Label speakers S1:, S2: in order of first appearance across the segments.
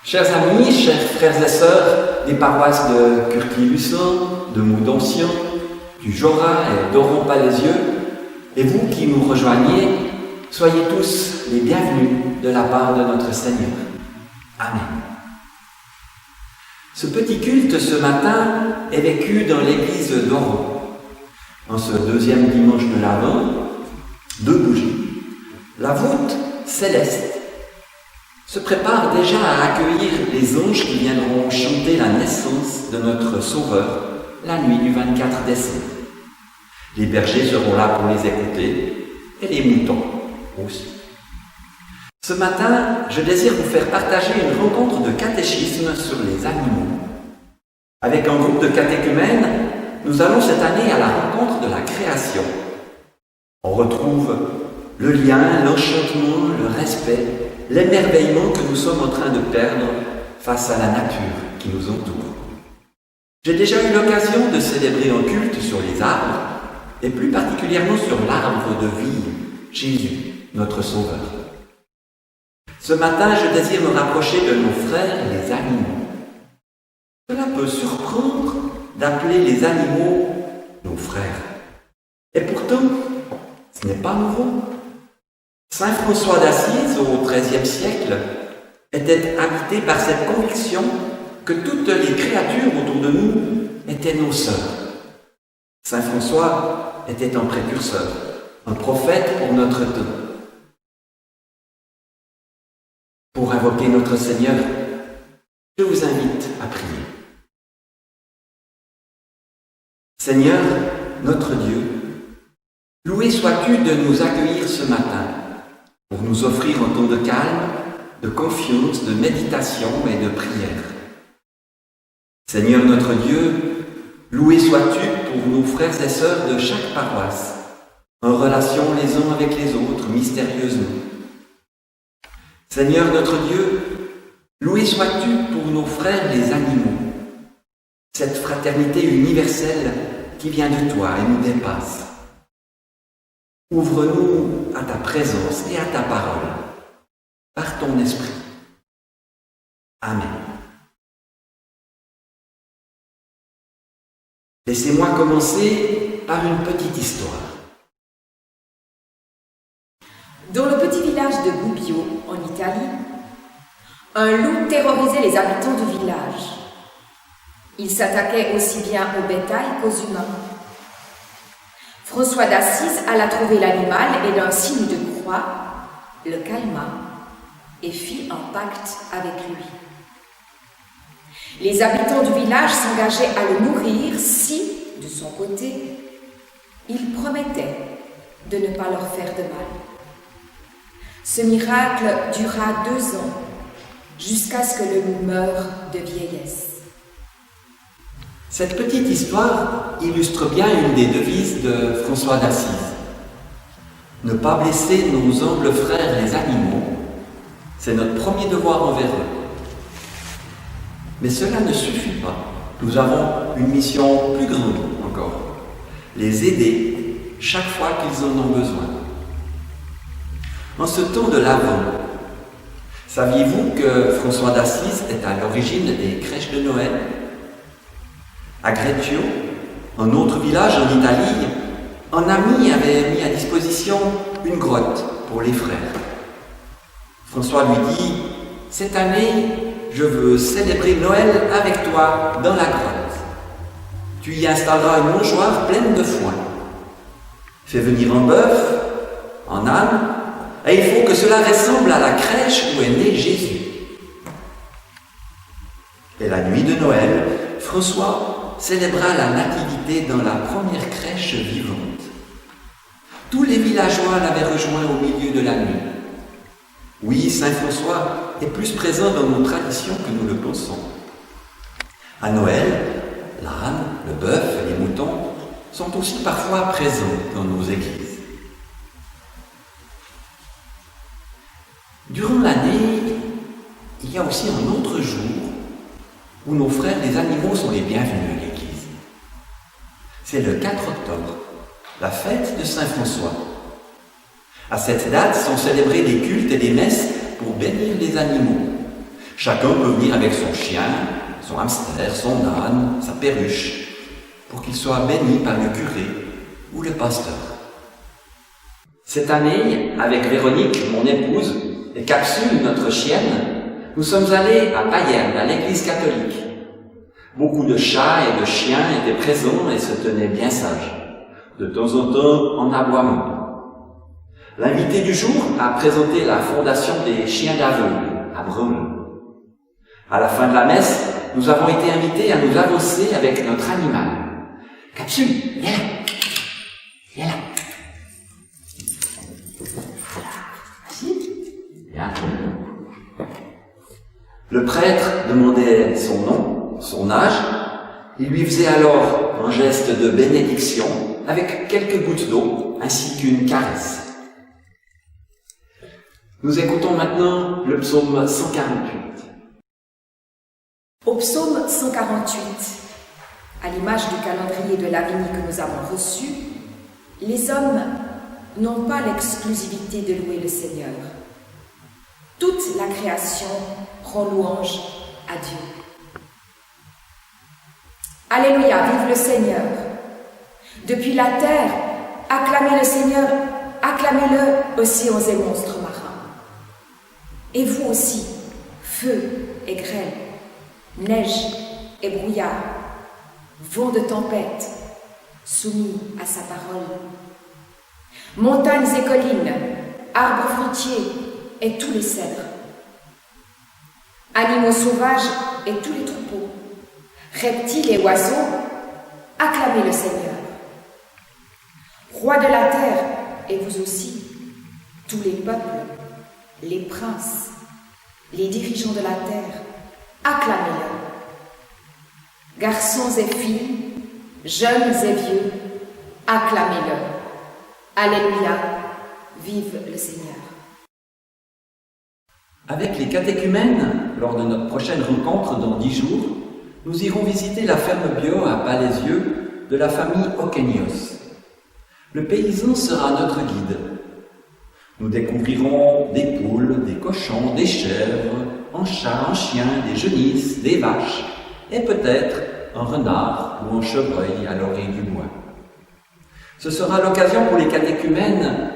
S1: Chers amis, chers frères et sœurs des paroisses de Curquy-Lucent, de Moudon-Sion, du Jorat et d'Oron-Palaisieux, et vous qui nous rejoignez, soyez tous les bienvenus de la part de notre Seigneur. Amen. Ce petit culte ce matin est vécu dans l'église d'Oron. En ce deuxième dimanche de l'Avent, 2 bougies. La voûte céleste se prépare déjà à accueillir les anges qui viendront chanter la naissance de notre Sauveur la nuit du 24 décembre. Les bergers seront là pour les écouter et les moutons aussi. Ce matin, je désire vous faire partager une rencontre de catéchisme sur les animaux. Avec un groupe de catéchumènes, nous allons cette année à la rencontre de la création. On retrouve le lien, l'enchantement, le respect, l'émerveillement que nous sommes en train de perdre face à la nature qui nous entoure. J'ai déjà eu l'occasion de célébrer un culte sur les arbres, et plus particulièrement sur l'arbre de vie, Jésus, notre Sauveur. Ce matin, je désire me rapprocher de nos frères les animaux. Cela peut surprendre d'appeler les animaux nos frères. Et pourtant, ce n'est pas nouveau. Saint François d'Assise, au XIIIe siècle, était habité par cette conviction que toutes les créatures autour de nous étaient nos sœurs. Saint François était un précurseur, un prophète pour notre temps. Pour invoquer notre Seigneur, je vous invite à prier. Seigneur, notre Dieu, loué sois-tu de nous accueillir ce matin pour nous offrir un temps de calme, de confiance, de méditation et de prière. Seigneur notre Dieu, loué sois-tu pour nos frères et sœurs de chaque paroisse, en relation les uns avec les autres mystérieusement. Seigneur notre Dieu, loué sois-tu pour nos frères les animaux, cette fraternité universelle qui vient de toi et nous dépasse. Ouvre-nous à ta présence et à ta parole, par ton esprit. Amen. Laissez-moi commencer par une petite histoire.
S2: Dans le petit village de Gubbio, en Italie, un loup terrorisait les habitants du village. Il s'attaquait aussi bien au bétail qu'aux humains. François d'Assise alla trouver l'animal et d'un signe de croix, le calma et fit un pacte avec lui. Les habitants du village s'engageaient à le nourrir si, de son côté, il promettait de ne pas leur faire de mal. Ce miracle dura 2 ans, jusqu'à ce que le loup meure de vieillesse.
S1: Cette petite histoire illustre bien une des devises de François d'Assise. Ne pas blesser nos humbles frères les animaux, c'est notre premier devoir envers eux. Mais cela ne suffit pas. Nous avons une mission plus grande encore. Les aider chaque fois qu'ils en ont besoin. En ce temps de l'Avent, saviez-vous que François d'Assise est à l'origine des crèches de Noël ? À Greccio, un autre village en Italie, un ami avait mis à disposition une grotte pour les frères. François lui dit « Cette année, je veux célébrer Noël avec toi dans la grotte. Tu y installeras une mangeoire pleine de foin. Fais venir un bœuf, un âne, et il faut que cela ressemble à la crèche où est né Jésus. » Et la nuit de Noël, François célébra la nativité dans la première crèche vivante. Tous les villageois l'avaient rejoint au milieu de la nuit. Oui, Saint François est plus présent dans nos traditions que nous le pensons. À Noël, l'âne, le bœuf et les moutons sont aussi parfois présents dans nos églises. Durant l'année, il y a aussi un autre jour où nos frères les animaux sont les bienvenus à l'église. C'est le 4 octobre, la fête de Saint François. À cette date sont célébrés des cultes et des messes pour bénir les animaux, Chacun peut venir avec son chien, son hamster, son âne, sa perruche, pour qu'il soit béni par le curé ou le pasteur. Cette année, avec Véronique, mon épouse, et Capsule, notre chienne, nous sommes allés à Payerne, à l'église catholique. Beaucoup de chats et de chiens étaient présents et se tenaient bien sages. De temps en temps, en aboiement. L'invité du jour a présenté la fondation des chiens d'aveugles à Brûle. À la fin de la messe, nous avons été invités à nous avancer avec notre animal. Capsule, viens là. Viens là. Bien. Le prêtre demandait son nom, son âge. Il lui faisait alors un geste de bénédiction avec quelques gouttes d'eau ainsi qu'une caresse. Nous écoutons maintenant le psaume 148.
S2: Au psaume 148, à l'image du calendrier de l'Avignon que nous avons reçu, les hommes n'ont pas l'exclusivité de louer le Seigneur. Toute la création rend louange à Dieu. Alléluia, vive le Seigneur. Depuis la terre, acclamez le Seigneur, acclamez-le océans et monstres marins. Et vous aussi, feu et grêle, neige et brouillard, vent de tempête, soumis à sa parole. Montagnes et collines, arbres fruitiers et tous les cèdres. Animaux sauvages et tous les troupeaux, reptiles et oiseaux, acclamez le Seigneur. Roi de la terre, et vous aussi, tous les peuples, les princes, les dirigeants de la terre, acclamez-le. Garçons et filles, jeunes et vieux, acclamez-le. Alléluia, vive le Seigneur.
S1: Avec les catéchumènes, lors de notre prochaine rencontre dans 10 jours, nous irons visiter la ferme bio à Palaisieux de la famille Oquenios. Le paysan sera notre guide. Nous découvrirons des poules, des cochons, des chèvres, un chat, un chien, des genisses, des vaches et peut-être un renard ou un chevreuil à l'oreille du bois. Ce sera l'occasion pour les catéchumènes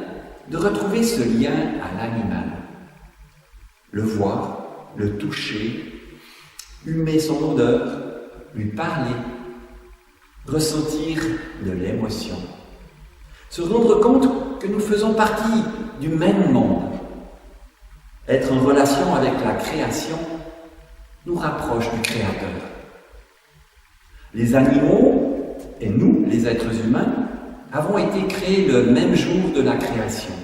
S1: de retrouver ce lien à l'animal. Le voir, le toucher, humer son odeur, lui parler, ressentir de l'émotion. Se rendre compte que nous faisons partie du même monde. Être en relation avec la création nous rapproche du Créateur. Les animaux et nous, les êtres humains, avons été créés le même jour de la création,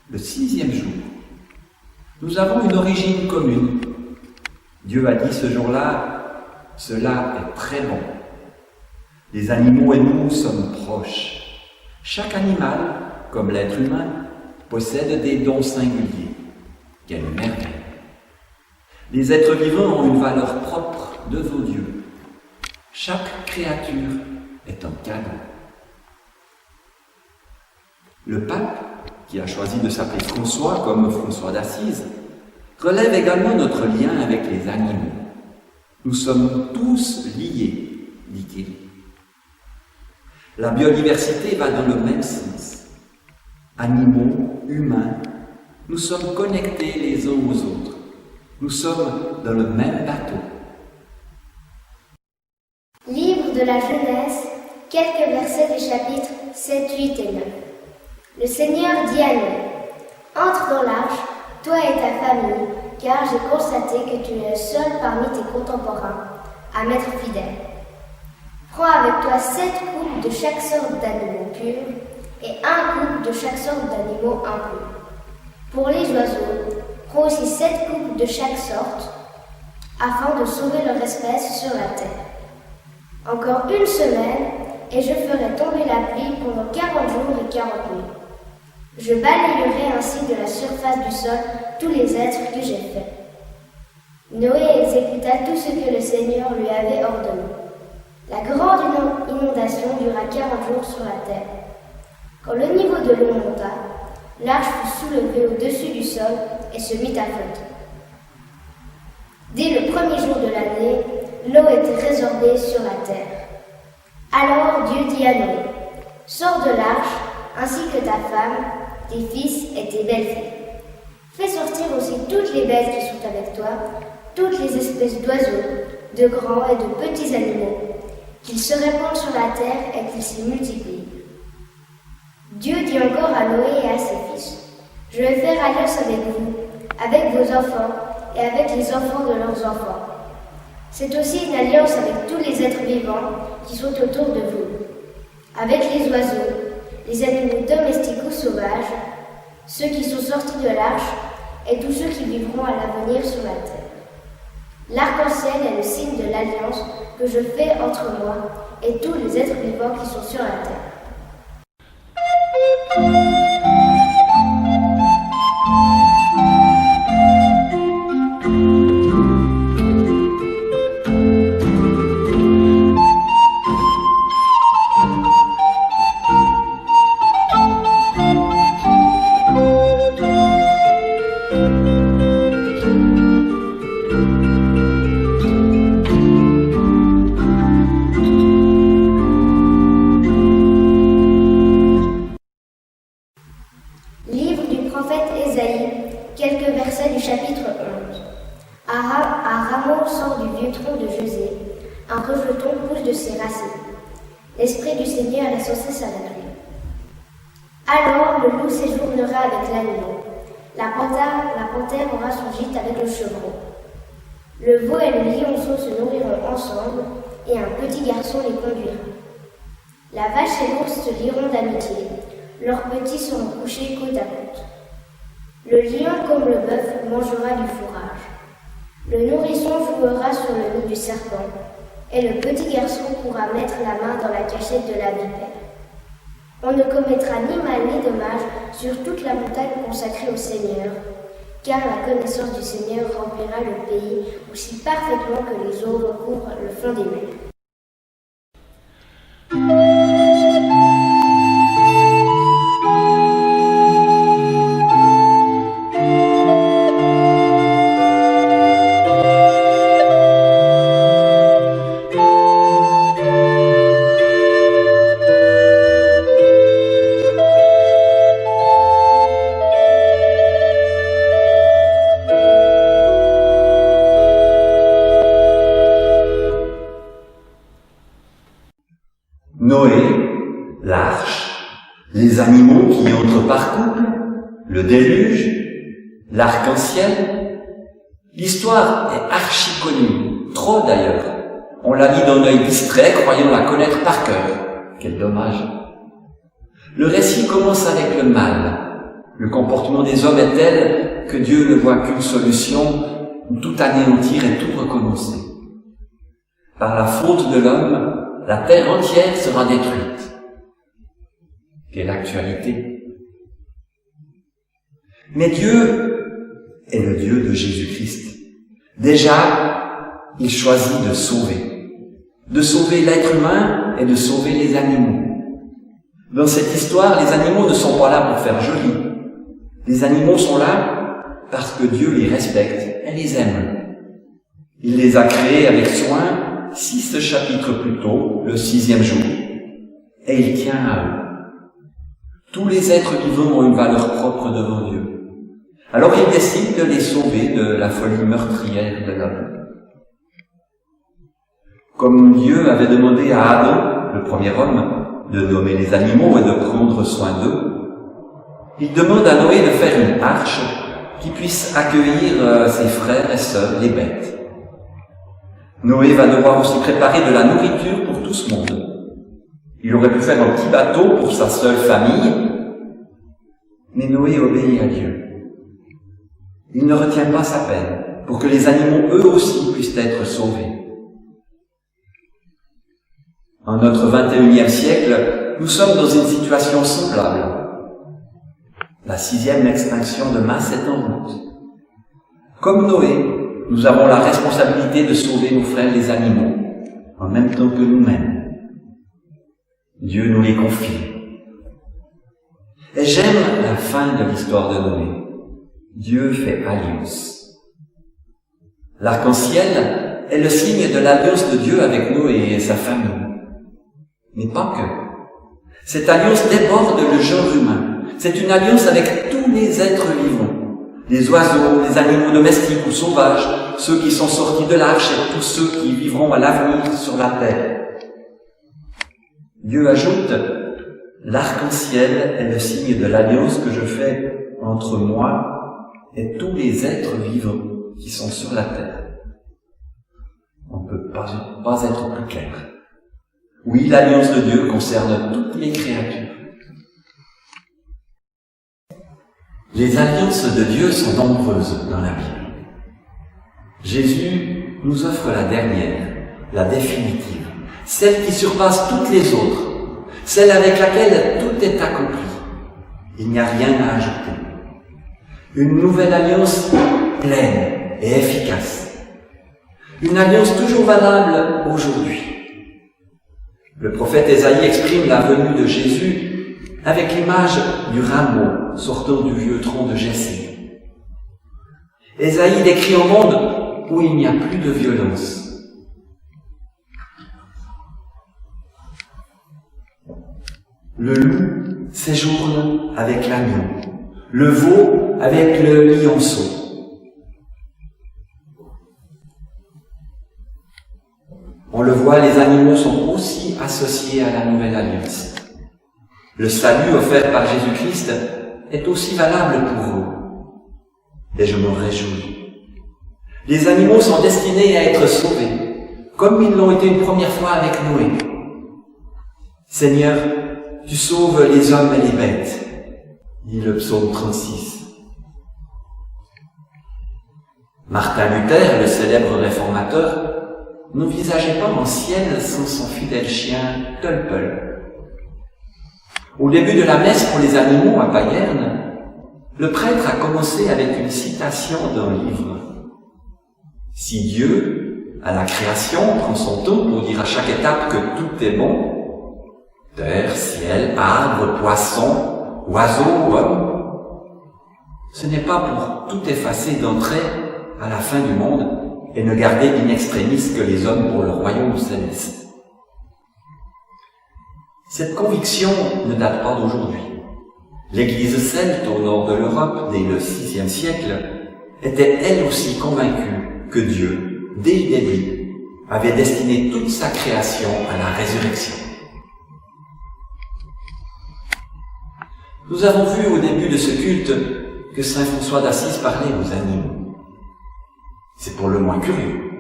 S1: le 6e jour. Nous avons une origine commune. Dieu a dit ce jour-là, cela est très bon. Les animaux et nous sommes proches. Chaque animal, comme l'être humain, possède des dons singuliers. Quelle merveille! Les êtres vivants ont une valeur propre devant Dieu. Chaque créature est un cadeau. Le pape, qui a choisi de s'appeler François comme François d'Assise, relève également notre lien avec les animaux. Nous sommes tous liés, dit-il. La biodiversité va dans le même sens. Animaux, humains, nous sommes connectés les uns aux autres. Nous sommes dans le même bateau.
S3: Livre de la Genèse, quelques versets des chapitres 7, 8 et 9. Le Seigneur dit à Noé, « Entre dans l'arche, toi et ta famille, car j'ai constaté que tu es le seul parmi tes contemporains à m'être fidèle. Prends avec toi 7 couples de chaque sorte d'animaux purs et 1 couple de chaque sorte d'animaux impurs. Pour les oiseaux, prends aussi 7 couples de chaque sorte, afin de sauver leur espèce sur la terre. Encore 1 semaine, et je ferai tomber la pluie pendant 40 jours et 40 nuits. Je balayerai ainsi de la surface du sol tous les êtres que j'ai faits. » Noé exécuta tout ce que le Seigneur lui avait ordonné. La grande inondation dura 40 jours sur la terre. Quand le niveau de l'eau monta, l'arche fut soulevée au-dessus du sol et se mit à flotter. Dès le premier jour de l'année, l'eau était résorbée sur la terre. Alors Dieu dit à Noé, « Sors de l'arche, ainsi que ta femme, tes fils et tes belles-filles. Fais sortir aussi toutes les bêtes qui sont avec toi, toutes les espèces d'oiseaux, de grands et de petits animaux, qu'ils se répandent sur la terre et qu'ils s'y multiplient. » Dieu dit encore à Noé et à ses fils, « Je vais faire alliance avec vous, avec vos enfants et avec les enfants de leurs enfants. C'est aussi une alliance avec tous les êtres vivants qui sont autour de vous, avec les oiseaux, les animaux domestiques ou sauvages, ceux qui sont sortis de l'arche et tous ceux qui vivront à l'avenir sur la terre. L'arc-en-ciel est le signe de l'alliance que je fais entre moi et tous les êtres vivants qui sont sur la terre. » Livre du prophète Ésaïe, quelques versets du chapitre 11. Un rameau sort du vieux tronc de José, un rejeton pousse de ses racines. L'Esprit du Seigneur est sans cesse avec lui. Alors le loup séjournera avec l'agneau, la panthère aura son gîte avec le chevreau. Le veau et le lionceau se nourriront ensemble, et un petit garçon les conduira. La vache et l'ours se lieront d'amitié, leurs petits seront couchés côte à côte. Le lion comme le bœuf mangera du fourrage. Le nourrisson jouera sur le nid du serpent, et le petit garçon pourra mettre la main dans la cachette de la vipère. On ne commettra ni mal ni dommage sur toute la montagne consacrée au Seigneur, car la connaissance du Seigneur remplira le pays aussi parfaitement que les eaux recouvrent le fond des mers.
S1: Noé, l'arche, les animaux qui entrent par couple, le déluge, l'arc-en-ciel. L'histoire est archi connue, trop d'ailleurs. On l'a mis d'un œil distrait, croyant la connaître par cœur. Quel dommage. Le récit commence avec le mal. Le comportement des hommes est tel que Dieu ne voit qu'une solution, tout anéantir et tout recommencer. Par la faute de l'homme, la terre entière sera détruite. Quelle actualité! Mais Dieu est le Dieu de Jésus-Christ. Déjà, il choisit de sauver l'être humain et de sauver les animaux. Dans cette histoire, les animaux ne sont pas là pour faire joli. Les animaux sont là parce que Dieu les respecte et les aime. Il les a créés avec soin 6 chapitres plus tôt, le 6e jour, et il tient à eux. Tous les êtres vivants ont une valeur propre devant Dieu. Alors il décide de les sauver de la folie meurtrière de l'homme. Comme Dieu avait demandé à Adam, le premier homme, de nommer les animaux et de prendre soin d'eux, il demande à Noé de faire une arche qui puisse accueillir ses frères et sœurs, les bêtes. Noé va devoir aussi préparer de la nourriture pour tout ce monde. Il aurait pu faire un petit bateau pour sa seule famille, mais Noé obéit à Dieu. Il ne retient pas sa peine pour que les animaux eux aussi puissent être sauvés. En notre 21e siècle, nous sommes dans une situation semblable. La 6e extinction de masse est en route. Comme Noé, nous avons la responsabilité de sauver nos frères les animaux, en même temps que nous-mêmes. Dieu nous les confie. Et j'aime la fin de l'histoire de Noé. Dieu fait alliance. L'arc-en-ciel est le signe de l'alliance de Dieu avec Noé et sa famille. Mais pas que. Cette alliance déborde le genre humain. C'est une alliance avec tous les êtres vivants. Les oiseaux, les animaux domestiques ou sauvages, ceux qui sont sortis de l'arche et tous ceux qui vivront à l'avenir sur la terre. Dieu ajoute, l'arc-en-ciel est le signe de l'alliance que je fais entre moi et tous les êtres vivants qui sont sur la terre. On ne peut pas être plus clair. Oui, l'alliance de Dieu concerne toutes les créatures. Les alliances de Dieu sont nombreuses dans la Bible. Jésus nous offre la dernière, la définitive, celle qui surpasse toutes les autres, celle avec laquelle tout est accompli. Il n'y a rien à ajouter. Une nouvelle alliance pleine et efficace. Une alliance toujours valable aujourd'hui. Le prophète Ésaïe exprime la venue de Jésus avec l'image du rameau sortant du vieux tronc de Jessé. Ésaïe décrit un monde où il n'y a plus de violence. Le loup séjourne avec l'agneau, le veau avec le lionceau. On le voit, les animaux sont aussi associés à la nouvelle alliance. Le salut offert par Jésus-Christ est aussi valable pour eux. Et je me réjouis. Les animaux sont destinés à être sauvés, comme ils l'ont été une première fois avec Noé. Seigneur, tu sauves les hommes et les bêtes, dit le psaume 36. Martin Luther, le célèbre réformateur, n'envisageait pas un ciel sans son fidèle chien Tölpel. Au début de la messe pour les animaux à Payerne, le prêtre a commencé avec une citation d'un livre. Si Dieu, à la création, prend son temps pour dire à chaque étape que tout est bon, terre, ciel, arbre, poisson, oiseau, homme, ce n'est pas pour tout effacer d'entrée à la fin du monde et ne garder in extremis que les hommes pour le royaume céleste. Cette conviction ne date pas d'aujourd'hui. L'Église celte au nord de l'Europe, dès le VIe siècle, était elle aussi convaincue que Dieu, dès le début, avait destiné toute sa création à la résurrection. Nous avons vu au début de ce culte que saint François d'Assise parlait aux animaux. C'est pour le moins curieux.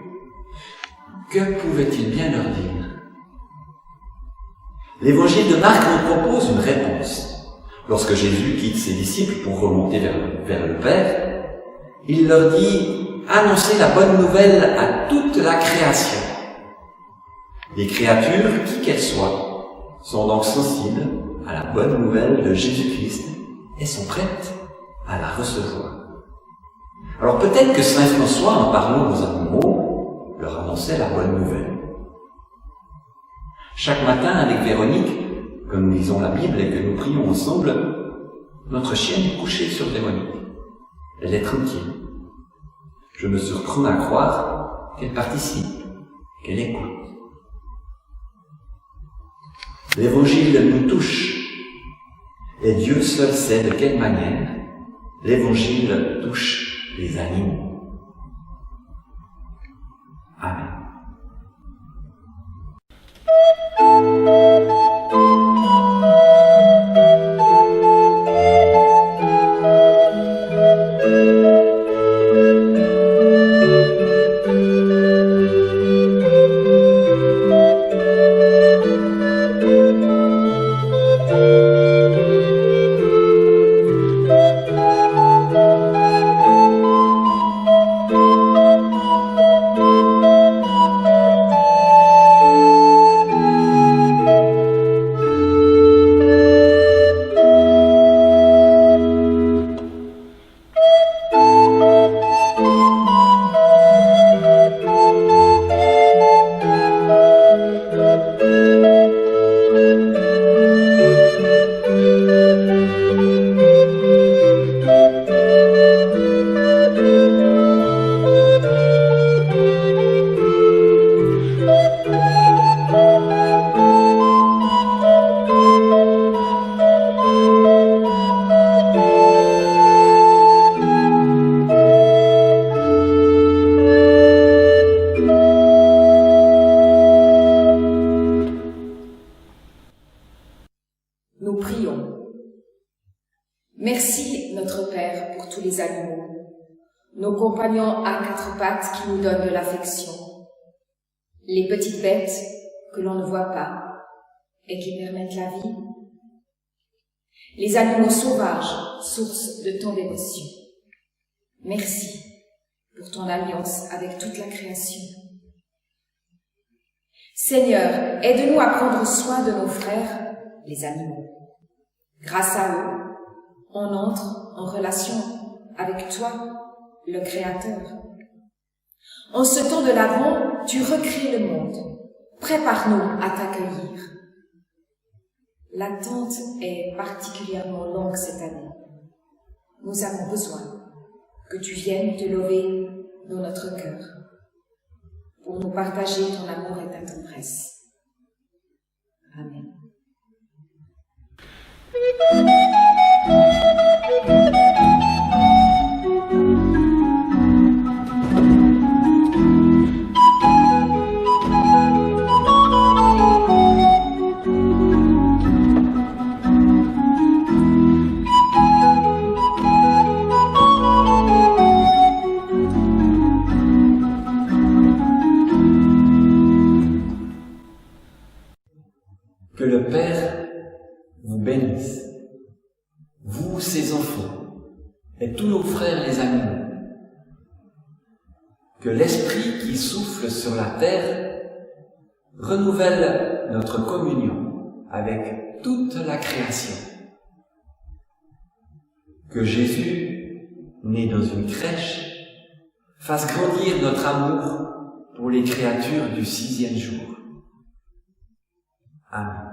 S1: Que pouvait-il bien leur dire? L'Évangile de Marc nous propose une réponse. Lorsque Jésus quitte ses disciples pour remonter vers le Père, il leur dit « Annoncez la bonne nouvelle à toute la création ». Les créatures, qui qu'elles soient, sont donc sensibles à la bonne nouvelle de Jésus-Christ et sont prêtes à la recevoir. Alors peut-être que saint François, en parlant aux animaux, leur annonçait la bonne nouvelle. Chaque matin, avec Véronique, quand nous lisons la Bible et que nous prions ensemble, notre chienne est couchée sur Véronique. Elle est tranquille. Je me surprends à croire qu'elle participe, qu'elle écoute. L'Évangile nous touche, et Dieu seul sait de quelle manière l'Évangile touche les animaux. Amen.
S2: notre Père pour tous les animaux, nos compagnons à quatre pattes qui nous donnent de l'affection, les petites bêtes que l'on ne voit pas et qui permettent la vie, les animaux sauvages, source de ton dévotion. Merci pour ton alliance avec toute la création. Seigneur, aide-nous à prendre soin de nos frères, les animaux. Grâce à eux, on entre en relation avec toi, le Créateur. En ce temps de l'Avent, tu recrées le monde. Prépare-nous à t'accueillir. L'attente est particulièrement longue cette année. Nous avons besoin que tu viennes te lever dans notre cœur pour nous partager ton amour et ta tendresse. Amen.
S1: Que le Père vous bénisse, vous, ses enfants, et tous nos frères les animaux. Que l'Esprit qui souffle sur la terre renouvelle notre communion avec toute la création. Que Jésus, né dans une crèche, fasse grandir notre amour pour les créatures du 6e jour. Amen.